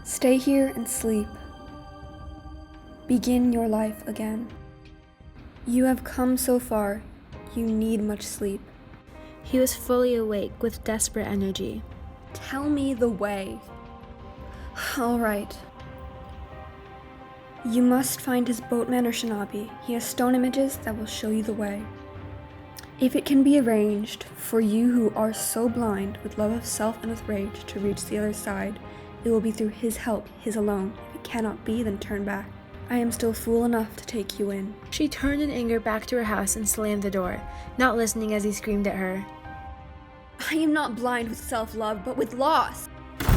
Stay here and sleep. Begin your life again. You have come so far. You need much sleep. He was fully awake with desperate energy. Tell me the way. All right. You must find his boatman or shinobi. He has stone images that will show you the way. If it can be arranged for you who are so blind with love of self and with rage to reach the other side, it will be through his help, his alone. If it cannot be, then turn back. I am still fool enough to take you in. She turned in anger back to her house and slammed the door, not listening as he screamed at her. I am not blind with self-love, but with loss.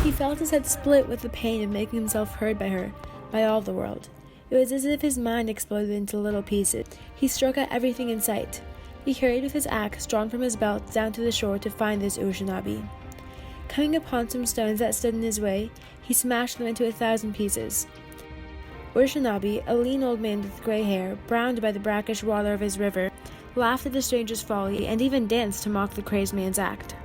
He felt his head split with the pain of making himself heard by her, by all the world. It was as if his mind exploded into little pieces. He struck at everything in sight. He hurried with his axe drawn from his belt down to the shore to find this Ushinabi. Coming upon some stones that stood in his way, he smashed them into 1,000 pieces. Ushinabi, a lean old man with gray hair, browned by the brackish water of his river, laughed at the stranger's folly and even danced to mock the crazed man's act.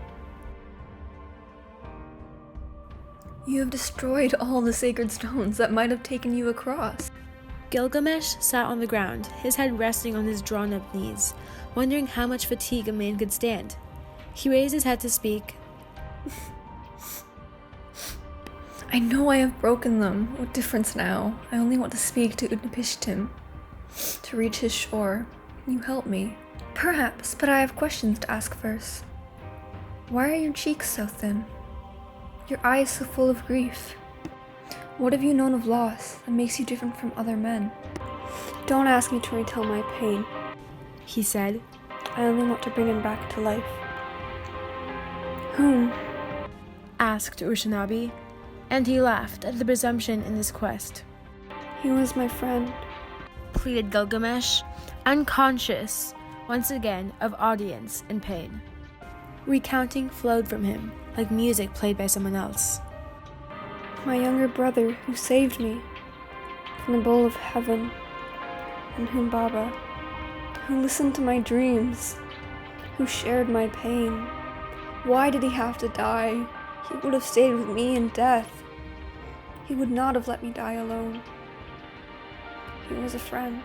You have destroyed all the sacred stones that might have taken you across. Gilgamesh sat on the ground, his head resting on his drawn-up knees, wondering how much fatigue a man could stand. He raised his head to speak. I know I have broken them. What difference now? I only want to speak to Utnapishtim, to reach his shore. Can you help me? Perhaps, but I have questions to ask first. Why are your cheeks so thin? Your eyes so full of grief? What have you known of loss that makes you different from other men? Don't ask me to retell my pain, He said. I only want to bring him back to life. Whom? Asked Ushinabi, and he laughed at the presumption in this quest. He was my friend. Pleaded Gilgamesh, unconscious, once again, of audience and pain. Recounting flowed from him, like music played by someone else. My younger brother who saved me from the bowl of heaven, and whom Baba, who listened to my dreams, who shared my pain. Why did he have to die? He would have stayed with me in death. He would not have let me die alone. He was a friend.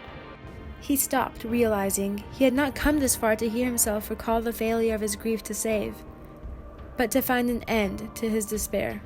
He stopped, realizing he had not come this far to hear himself recall the failure of his grief to save, but to find an end to his despair.